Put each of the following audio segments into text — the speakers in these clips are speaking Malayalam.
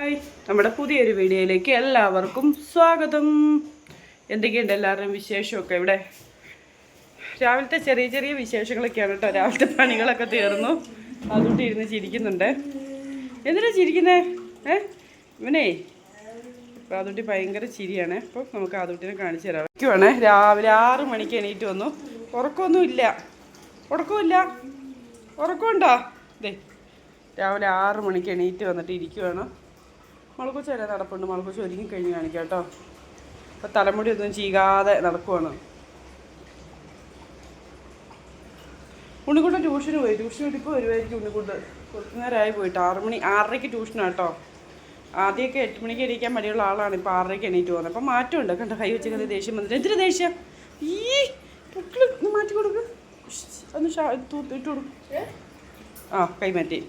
ഹായ്, നമ്മുടെ പുതിയൊരു വീഡിയോയിലേക്ക് എല്ലാവർക്കും സ്വാഗതം. എന്തൊക്കെയുണ്ട് എല്ലാവരുടെയും വിശേഷമൊക്കെ? ഇവിടെ രാവിലത്തെ ചെറിയ ചെറിയ വിശേഷങ്ങളൊക്കെയാണ് കേട്ടോ. രാവിലത്തെ പണികളൊക്കെ തീർന്നു. അതുകൊണ്ട് ഇരുന്ന് ചിരിക്കുന്നുണ്ട്. എന്തിനാ ചിരിക്കുന്നേ? ഇവനേ അതുട്ടി ഭയങ്കര ചിരിയാണ്. അപ്പോൾ നമുക്ക് അതുട്ടിനെ കാണിച്ചു തരാം. ഇരിക്കുവാണ്. രാവിലെ 6 മണിക്ക് എണീറ്റ് വന്നു. ഉറക്കമൊന്നുമില്ല. ഉറക്കമുണ്ടോ? ദേ രാവിലെ 6 മണിക്ക് എണീറ്റ് വന്നിട്ട് ഇരിക്കുവാണ്. മുളകുച്ച വരെ നടപ്പുണ്ട്. മുളകുച്ച ഒരുങ്ങി കഴിഞ്ഞ് കാണിക്കാം കേട്ടോ. അപ്പോൾ തലമുടി ഒന്നും ചീകാതെ നടക്കുവാണ്. ഉണ്ണിക്കുട്ടൻ ട്യൂഷന് പോയി. ട്യൂഷൻ ഇപ്പോൾ വരുമായിരിക്കും. ഉണ്ണിക്കുട്ടൻ കുറച്ച് നേരമായി പോയിട്ട് 6:30ക്ക് ട്യൂഷനാണ് കേട്ടോ. ആദ്യമൊക്കെ 8 മണിക്ക് എണീക്കാൻ മടിയുള്ള ആളാണ്. ഇപ്പോൾ 6:30ക്ക് എണീറ്റ് പോകുന്നത്. അപ്പം മാറ്റമുണ്ട്. കണ്ട കൈ വെച്ചേക്കുന്നത് ദേഷ്യം വന്നിട്ട്. എന്തിനു ദേഷ്യം? ഈ പൊക്കിൾ മാറ്റി കൊടുക്ക്. ഒന്ന് ഇട്ട് കൊടുക്കും. കൈ മാറ്റി.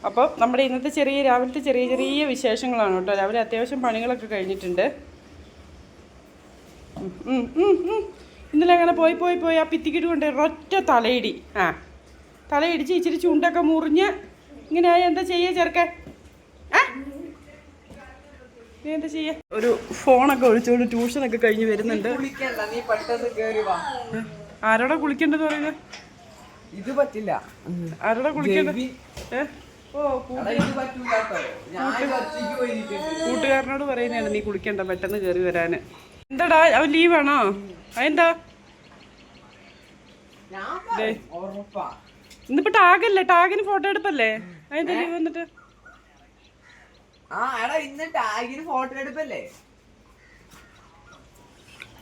അപ്പോൾ നമ്മുടെ ഇന്നത്തെ രാവിലത്തെ ചെറിയ ചെറിയ വിശേഷങ്ങളാണ് കേട്ടോ. രാവിലെ അത്യാവശ്യം പണികളൊക്കെ കഴിഞ്ഞിട്ടുണ്ട്. ഇന്നലെ അങ്ങനെ പോയി ആ ഭിത്തിക്കിട്ട് കൊണ്ട് ഒറ്റ തലയിടി. തലയിടിച്ച് ഇച്ചിരി ചുണ്ടൊക്കെ മുറിഞ്ഞ് ഇങ്ങനെ ആയി. എന്താ ചെയ്യുക ചെറുക്കൻ? നീ എന്താ ചെയ്യുക? ഒരു ഫോണൊക്കെ ഒഴിച്ചുകൊണ്ട് ട്യൂഷനൊക്കെ കഴിഞ്ഞ് വരുന്നുണ്ട്. ആരോടാ കുളിക്കേണ്ടത് പറയുന്നത്? ഇത് പറ്റില്ല. ആരോടാ കുളിക്കേണ്ടത്? കൂട്ടുകാരനോട് പറയുന്നതാണ് നീ കുളിക്കണ്ട, പെട്ടെന്ന് കയറി വരാന്. എന്താടാ അവൻ ലീവാണോ? അതെന്താ? ഇന്നിപ്പോ ടാഗല്ലേ? ടാഗിന് ഫോട്ടോ എടുപ്പല്ലേ? അതെന്താ ലീവ് വന്നിട്ട്?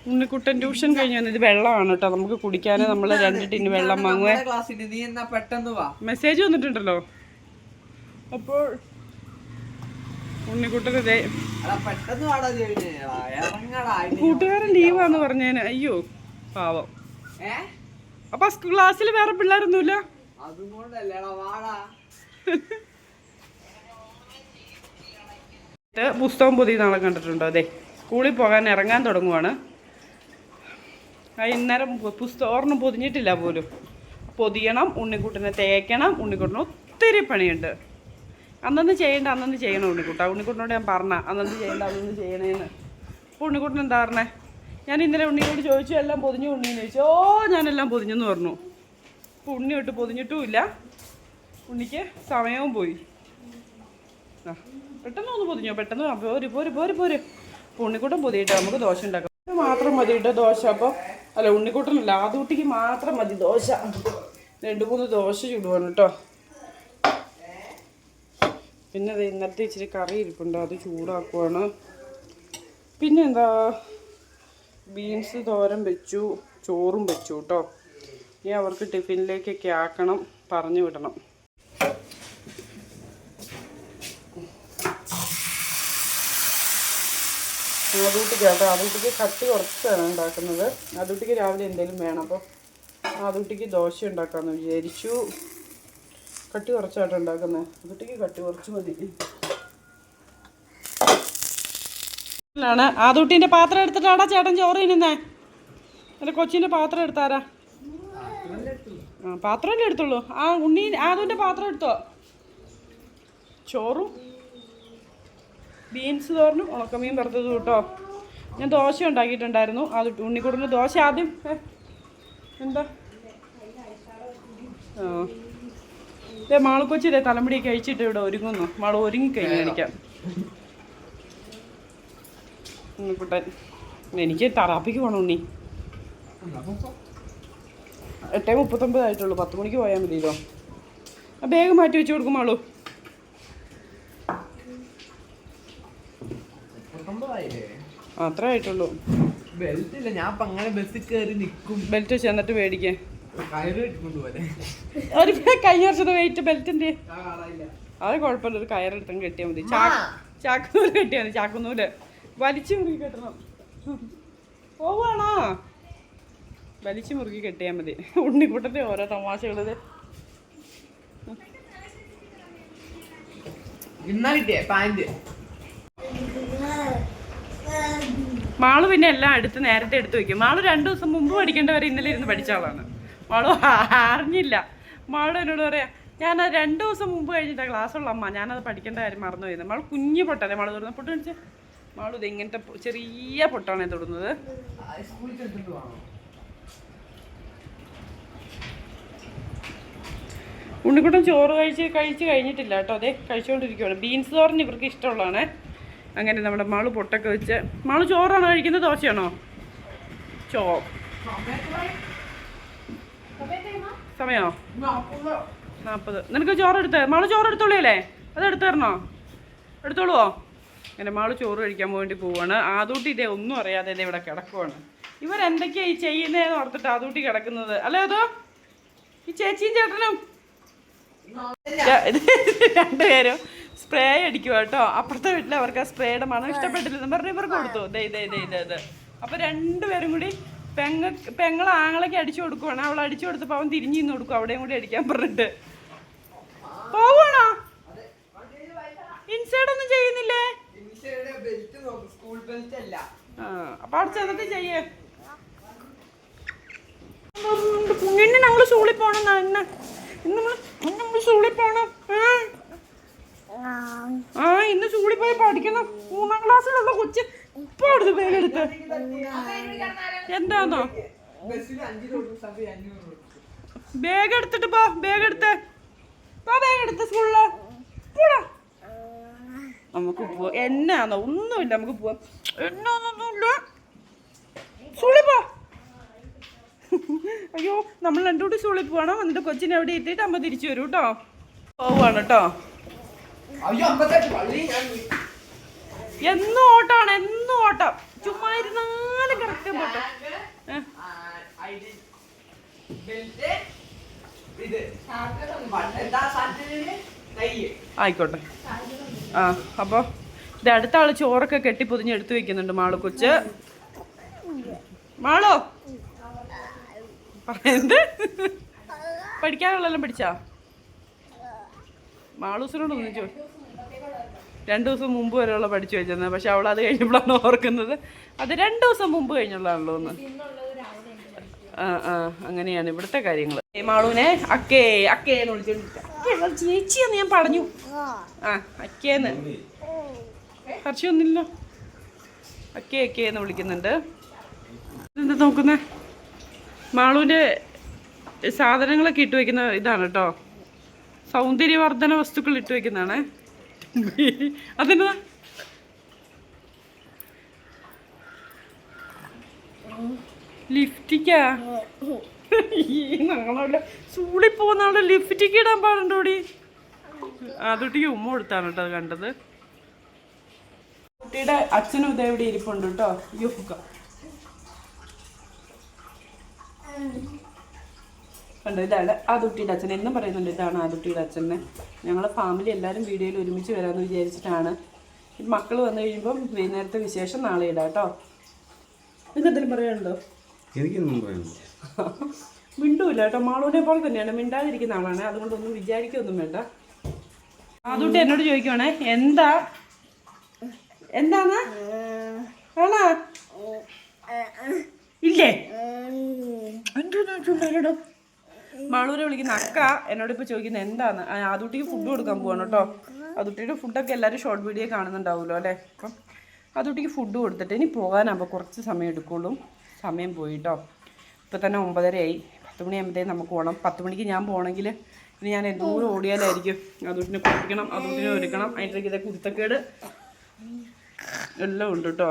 ഉണ്ണിക്കുട്ടൻ ട്യൂഷൻ കഴിഞ്ഞു വന്നത്. ഇത് വെള്ളമാണ് കേട്ടോ നമുക്ക് കുടിക്കാന്. നമ്മൾ 2 ടിന്ന് വെള്ളം വാങ്ങുവേ. മെസ്സേജ് വന്നിട്ടുണ്ടല്ലോ. അപ്പോൾ ഉണ്ണിക്കുട്ടൻ കൂട്ടുകാരൻ ലീവാന്ന് പറഞ്ഞേന്. അയ്യോ പാവം. അപ്പൊ ക്ലാസ്സിൽ വേറെ പിള്ളേരൊന്നുമില്ല? പുസ്തകം പൊതിയ നാളെ കണ്ടിട്ടുണ്ടോ? അതെ, സ്കൂളിൽ പോകാൻ ഇറങ്ങാൻ തുടങ്ങുവാണ്. വൈകുന്നേരം ഒരെണ്ണം പൊതിഞ്ഞിട്ടില്ല പോലും. പൊതിയണം, ഉണ്ണിക്കുട്ടനെ തേക്കണം. ഉണ്ണിക്കുട്ടന് ഒത്തിരി പണിയുണ്ട്. അന്നൊന്ന് ചെയ്യണം ഉണ്ണിക്കുട്ടനോട് ഞാൻ പറഞ്ഞ അന്നൊന്ന് ചെയ്യണേന്ന്. അപ്പോൾ ഉണ്ണിക്കുട്ടൻ എന്താ പറഞ്ഞേ? ഞാൻ ഇന്നലെ ഉണ്ണിയോട് ചോദിച്ചു എല്ലാം പൊതിഞ്ഞു ഉണ്ണീന്ന് ചോദിച്ചു. ഞാനെല്ലാം പൊതിഞ്ഞെന്ന് പറഞ്ഞു. അപ്പോൾ ഉണ്ണി തൊട്ട് പൊതിഞ്ഞിട്ടുമില്ല. ഉണ്ണിക്ക് സമയവും പോയി. പെട്ടെന്ന് ഒന്ന് പൊതിഞ്ഞോ, പെട്ടെന്ന് പോര്. അപ്പോൾ ഉണ്ണിക്കുട്ടൻ പൊതിയിട്ട് നമുക്ക് ദോശ ഉണ്ടാക്കാം. മാത്രം മതി കേട്ടോ ദോശ. അപ്പോൾ അല്ല, ഉണ്ണിക്കുട്ടനല്ല, ആദൂട്ടിക്ക് മാത്രം മതി ദോശ. 2-3 ദോശ ചുടുവാണ് കേട്ടോ. പിന്നെ ഇന്നലത്തെ ഇച്ചിരി കറി ഇരിപ്പുണ്ട്, അത് ചൂടാക്കുവാണ്. പിന്നെ എന്താ, ബീൻസ് തോരൻ വെച്ചു, ചോറും വെച്ചു കേട്ടോ. ഇനി അവർക്ക് ടിഫിനിലേക്കൊക്കെ ആക്കണം, പറഞ്ഞു വിടണം. ആദൂട്ടിക്ക് കേട്ടോ, ആദൂട്ടിക്ക് കട്ടി കുറച്ചാണ് ഉണ്ടാക്കുന്നത്. ആദൂട്ടിക്ക് രാവിലെ എന്തെങ്കിലും വേണം. അപ്പോൾ ആദൂട്ടിക്ക് ദോശ ഉണ്ടാക്കാമെന്ന് വിചാരിച്ചു. കട്ടി കുറച്ചായിട്ട് ഉണ്ടാക്കുന്നത്. ആദൂട്ടിക്ക് കട്ടി കുറച്ച് മതി. ആദൂട്ടിൻ്റെ പാത്രം എടുത്തിട്ടാടാ ചേട്ടൻ ചോറ് തിന്നുന്നേ. എൻ്റെ കൊച്ചിൻ്റെ പാത്രം എടുത്താരാ? പാത്രമല്ലേ എടുത്തുള്ളൂ. ആദൂൻ്റെ പാത്രം എടുത്തോ. ചോറും ബീൻസ് തോരനും ഉണക്കമീൻ വറുത്തതും കേട്ടോ. ഞാൻ ദോശ ഉണ്ടാക്കിയിട്ടുണ്ടായിരുന്നു. അത് ഉണ്ണിക്കുട്ടന് ദോശ ആദ്യം എന്താ മാളുക്കൊച്ചില്ലേ തലമുടിയൊക്കെ അഴിച്ചിട്ട് ഇവിടെ ഒരുങ്ങുന്നു. മാള് ഒരുങ്ങിക്കഴിഞ്ഞ് കാണിക്കാം. ഉണ്ണിക്കുട്ടൻ എനിക്ക് തറാപ്പിക്ക് പോകണം. ഉണ്ണി 8:39 ആയിട്ടുള്ളൂ. 10 മണിക്ക് പോയാൽ മതിയല്ലോ. ബാഗ് മാറ്റി വെച്ച് കൊടുക്കും മാളു. അത്ര ആയിട്ടുള്ളൂ. ബെൽറ്റ് ഞാൻ അങ്ങനെ ബസ്സിൽ കയറി നിൽക്കും. ബെൽറ്റ് വെച്ച് എന്നിട്ട് മേടിക്കാൻ ഒരു കഴിഞ്ഞ വർഷത്തെ വെയിറ്റ് ബെൽറ്റിന്റെ അത് കുഴപ്പമില്ല. ഒരു കയറെടുത്തും കെട്ടിയാൽ മതി. ചാക്കുന്നൂല് കെട്ടിയാൽ മതി. ചാക്കുന്നൂല് വലിച്ചു മുറുക്കി കെട്ടണം. പോവാണോ? വലിച്ചു മുറുക്കി കെട്ടിയാൽ മതി. ഉണ്ണിക്കുട്ടൻ്റെ ഓരോ തമാശകളത്. മാള് പിന്നെ എല്ലാം നേരത്തെ എടുത്ത് വെക്കും. മാള് 2 ദിവസം മുമ്പ് പഠിക്കേണ്ടവരെ ഇന്നലെ ഇരുന്ന് പഠിച്ച ആളാണ്. മാള് അറിഞ്ഞില്ല. മാള് എന്നോട് പറയാ ഞാൻ 2 ദിവസം മുമ്പ് കഴിഞ്ഞിട്ടാണ് ക്ലാസ്സുള്ള അമ്മ. ഞാനത് പഠിക്കേണ്ട കാര്യം മറന്നു പോയത്. നമ്മൾ കുഞ്ഞു പൊട്ടല്ലേ മള് തൊടുന്നത്. പൊട്ട് കാണിച്ച്. മാളു ഇത് ഇങ്ങനത്തെ ചെറിയ പൊട്ടാണ് തൊടുന്നത്. ഉണ്ണിക്കുട്ടൻ ചോറ് കഴിച്ച് കഴിഞ്ഞിട്ടില്ല കേട്ടോ. അതെ കഴിച്ചുകൊണ്ടിരിക്കുകയാണ്. ബീൻസ് തോരൻ ഇവർക്ക് ഇഷ്ടമുള്ളതാണ്. അങ്ങനെ നമ്മുടെ മാള് പൊട്ടൊക്കെ വെച്ച്. മാള് ചോറാണോ കഴിക്കുന്നത്, ദോശയാണോ? സമയോ 40. നിനക്ക് ചോറ് എടുത്ത് മാള് ചോറ് എടുത്തോളൂല്ലേ? അത് എടുത്തു തരണോ? എടുത്തോളുവോ? അങ്ങനെ മാള് ചോറ് കഴിക്കാൻ വേണ്ടി പോവാണ്. ആദൂട്ടി ഇതേ ഒന്നും അറിയാതെ ഇതേ ഇവിടെ കിടക്കുവാണ്. ഇവരെന്തൊക്കെയാ ഈ ചെയ്യുന്നതെന്ന് ഓർത്തിട്ട് ആദൂട്ടി കിടക്കുന്നത് അല്ലേ? അതോ ഈ ചേച്ചിയും ചേട്ടനും രണ്ടുപേരും സ്പ്രേ അടിക്കുക കേട്ടോ. അപ്പുറത്തെ വീട്ടിൽ അവർക്ക് ആ സ്പ്രേയുടെ മണം ഇഷ്ടപ്പെട്ടില്ലെന്ന് പറഞ്ഞ് ഇവർക്ക് കൊടുത്തു. ഇത് അപ്പൊ രണ്ടുപേരും കൂടി പെങ്ങൾ ആങ്ങളൊക്കെ അടിച്ചു കൊടുക്കുവാണ്. അവൾ അടിച്ചു കൊടുത്തപ്പോൾ അവൻ തിരിഞ്ഞു നിന്ന് കൊടുക്കും അവിടെയും കൂടി അടിക്കാൻ പറഞ്ഞിട്ട്. പോവാണോ? ഇൻസൈഡ് ഒന്നും ചെയ്യുന്നില്ലേ? അപ്പൊ അവിടെ ചെന്നിട്ട് ചെയ്യേ. ഇന്ന് ഞങ്ങള് സ്കൂളിൽ പോണം. ഇന്ന് സ്കൂളിൽ പോണം. ഇന്ന് സ്കൂളിൽ പോയി പഠിക്കണം. 3ാം ക്ലാസ്സിലുള്ള കൊച്ച് ഇപ്പൊ അടുത്ത് ബാഗെടുത്ത്. എന്താന്നോ ബാഗ് എടുത്തിട്ട് പോ. ബാഗെടുത്ത് സ്കൂളില് പോടാ. നമുക്ക് പോവാ. എന്നാന്നോ ഒന്നുമില്ല, നമുക്ക് പോവാം. എന്നാന്നൊന്നുമില്ല, സ്കൂളിൽ പോ. അയ്യോ നമ്മൾ രണ്ടുകൂടി സ്കൂളിൽ പോകണം. എന്നിട്ട് കൊച്ചിനെ അവിടെ എത്തിയിട്ട് അമ്മ തിരിച്ചു വരും കേട്ടോ. പോവാണ് കേട്ടോ. എന്നും ഓട്ടാണ്, എന്നും ഓട്ടം. ചുമ്മാ ഇരുന്നാലും കറക്റ്റ് പോട്ടെ. ആയിക്കോട്ടെ. അപ്പൊ ഇത് അടുത്ത ആള് ചോറൊക്കെ കെട്ടിപ്പൊതിഞ്ഞ് എടുത്തു വെക്കുന്നുണ്ട്. മാളു കൊച്ച്. മാളോ എന്ത് പഠിക്കാനുള്ളതെല്ലാം പഠിച്ചാ? മാളൂസിനോടൊന്നും 2 ദിവസം മുമ്പ് വരെയുള്ള പഠിച്ചു വെച്ചിരുന്നത്. പക്ഷെ അവൾ അത് കഴിഞ്ഞപ്പോഴാണ് ഓർക്കുന്നത് അത് 2 ദിവസം മുമ്പ് കഴിഞ്ഞുള്ളതാണല്ലോ ഒന്ന്. അങ്ങനെയാണ് ഇവിടുത്തെ കാര്യങ്ങൾ. മാളൂനെ അക്കേന്ന് വിളിച്ചോണ്ടിരിക്കുക. ചേച്ചിയെന്ന് ഞാൻ പറഞ്ഞു. അക്കേന്ന് ഹർഷയൊന്നുമില്ലോ. അക്കേന്ന് വിളിക്കുന്നുണ്ട്. എന്താ നോക്കുന്നേ? മാളൂൻ്റെ സാധനങ്ങളൊക്കെ ഇട്ട് വയ്ക്കുന്ന ഇതാണ് കേട്ടോ. സൗന്ദര്യവർദ്ധന വസ്തുക്കൾ ഇട്ട് വയ്ക്കുന്നതാണ്. അതെന്നാ ലിഫ്റ്റിക്കാ? ഞങ്ങളവിടെ സ്കൂളിൽ പോകുന്ന അവിടെ ലിഫ്റ്റിക്ക് ഇടാൻ പാടുണ്ടോടി? അതൊട്ടിക്ക് ഉമ്മ കൊടുത്താണ് കേട്ടോ അത് കണ്ടത്. കുട്ടിയുടെ അച്ഛനും ഇതേ ഇവിടെ ഇരിപ്പുണ്ട് കേട്ടോ. കണ്ടോ, ഇതാണ് ആദുട്ടിയുടെ അച്ഛൻ. എന്നും പറയുന്നുണ്ട് ഇതാണ് ആദുട്ടിയുടെ അച്ഛനെ. ഞങ്ങളെ ഫാമിലി എല്ലാവരും വീഡിയോയിൽ ഒരുമിച്ച് വരാമെന്ന് വിചാരിച്ചിട്ടാണ്. മക്കൾ വന്നു കഴിയുമ്പം വൈകുന്നേരത്തെ വിശേഷം നാളെ ഇടാം കേട്ടോ. എന്തെങ്കിലും പറയാനുണ്ടോ? എനിക്കൊന്നും പറയാനുണ്ടോ? മിണ്ടൂല്ല കേട്ടോ. മാളൂനെ പോലെ തന്നെയാണ്, മിണ്ടാതിരിക്കുന്ന ആളാണ്. അതുകൊണ്ടൊന്നും വിചാരിക്കൊന്നും വേണ്ട. ആദുട്ടി എന്നോട് ചോദിക്കുവാണേ എന്താന്ന് ആണോ ഇല്ലേ? എന്തോ മാളൂരെ വിളിക്കുന്ന അക്ക എന്നോടിപ്പോൾ ചോദിക്കുന്നത് എന്താന്ന്. ആദുട്ടിക്ക് ഫുഡ് കൊടുക്കാൻ പോവാണ് കേട്ടോ. ആദുട്ടിയുടെ ഫുഡൊക്കെ എല്ലാവരും ഷോർട്ട് വീഡിയോ കാണുന്നുണ്ടാവുമല്ലോ അല്ലേ? അപ്പം ആദുട്ടിക്ക് ഫുഡ് കൊടുത്തിട്ട് ഇനി പോകാനാകുമ്പോൾ കുറച്ച് സമയം എടുക്കുള്ളൂ. സമയം പോയി കേട്ടോ. ഇപ്പോൾ തന്നെ 9:30 10 മണിയാകുമ്പോഴത്തേക്കും നമുക്ക് പോകണം. 10 മണിക്ക് ഞാൻ പോകണമെങ്കിൽ ഇനി ഞാൻ എന്തോരം ഓടിയാലായിരിക്കും. ആദുട്ടിനെ കുളിക്കണം, ആദുട്ടിനെ ഒരുക്കണം, അതിൻ്റെ ഇതേ കുരുത്തക്കേട് എല്ലാം ഉണ്ട് കേട്ടോ.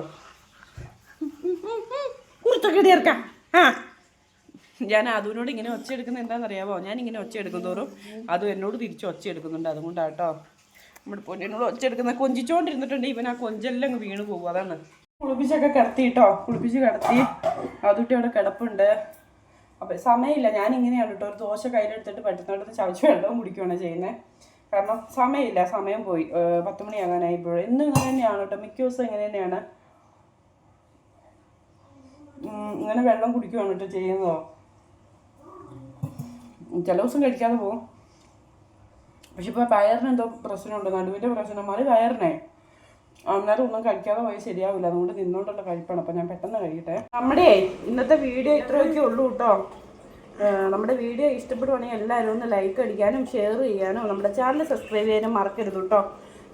കുരുത്തക്കേട് ചേർക്കാം. ഞാൻ അതുവിനോട് ഇങ്ങനെ ഒച്ച എടുക്കുന്നത് എന്താണെന്നറിയാമോ? ഞാൻ ഇങ്ങനെ ഒച്ച എടുക്കും തോറും അതും എന്നോട് തിരിച്ച് ഒച്ച എടുക്കുന്നുണ്ട്. അതുകൊണ്ടാണ് കേട്ടോ. നമ്മുടെ പൊന്നോട് ഒച്ച എടുക്കുന്ന കൊഞ്ചിച്ചോണ്ടിരുന്നിട്ടുണ്ട്. ഇവൻ ആ കൊഞ്ചെല്ലാം അങ്ങ് വീണ് പോകും. അതാണ്. കുളിപ്പിച്ചൊക്കെ കിടത്തി കേട്ടോ. കുളിപ്പിച്ച് കിടത്തി. അതുട്ടി അവിടെ കിടപ്പുണ്ട്. അപ്പം സമയമില്ല. ഞാനിങ്ങനെയാണ് കേട്ടോ. ഒരു ദോശ കയ്യിലെടുത്തിട്ട് പറ്റുന്നിടത്ത് ചവച്ച് വെള്ളവും കുടിക്കുകയാണ് ചെയ്യുന്നത്. കാരണം സമയമില്ല. സമയം പോയി. 10 മണിയാകാനായിപ്പോഴും. എന്നും ഇങ്ങനെ തന്നെയാണ് കേട്ടോ. മിക്ക ദിവസം ഇങ്ങനെ തന്നെയാണ്. ഇങ്ങനെ വെള്ളം കുടിക്കുകയാണ് കേട്ടോ ചെയ്യുന്നതോ. ചില ദിവസം കഴിക്കാതെ പോകും. പക്ഷെ ഇപ്പോൾ വയറിന് എന്തോ പ്രശ്നമുണ്ട്. നടുവിൻ്റെ പ്രശ്നം മാറി വയറിനെ. അന്നേരം ഒന്നും കഴിക്കാതെ പോയി ശരിയാവില്ല. അതുകൊണ്ട് നിന്നോണ്ടുള്ള കഴിപ്പാണ്. അപ്പം ഞാൻ പെട്ടെന്ന് കഴിക്കട്ടെ. നമ്മുടെ ഇന്നത്തെ വീഡിയോ ഇത്രയൊക്കെ ഉള്ളൂ കേട്ടോ. നമ്മുടെ വീഡിയോ ഇഷ്ടപ്പെടുവാണെങ്കിൽ എല്ലാവരും ഒന്ന് ലൈക്ക് അടിക്കാനും ഷെയർ ചെയ്യാനും നമ്മുടെ ചാനൽ സബ്സ്ക്രൈബ് ചെയ്യാനും മറക്കരുത് കേട്ടോ.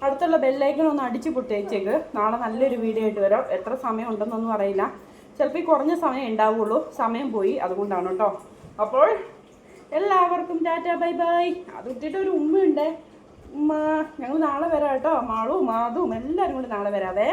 അടുത്തുള്ള ബെല്ലൈക്കൺ ഒന്ന് അടിച്ച് പൊട്ടിച്ചേക്ക്. നാളെ നല്ലൊരു വീഡിയോ ആയിട്ട് വരാം. എത്ര സമയം ഉണ്ടെന്നൊന്നും അറിയില്ല, ചിലപ്പോൾ കുറഞ്ഞ സമയം ഉണ്ടാവുള്ളൂ. സമയം പോയി, അതുകൊണ്ടാണ് കേട്ടോ. അപ്പോൾ എല്ലാവർക്കും ടാറ്റ ബൈ ബൈ. അത് ഇട്ടിട്ട് ഒരു ഉമ്മയുണ്ട്. ഉമ്മ, ഞങ്ങൾ നാളെ വരാം കേട്ടോ. മാളും മാതും എല്ലാവരും കൂടി നാളെ വരാവേ.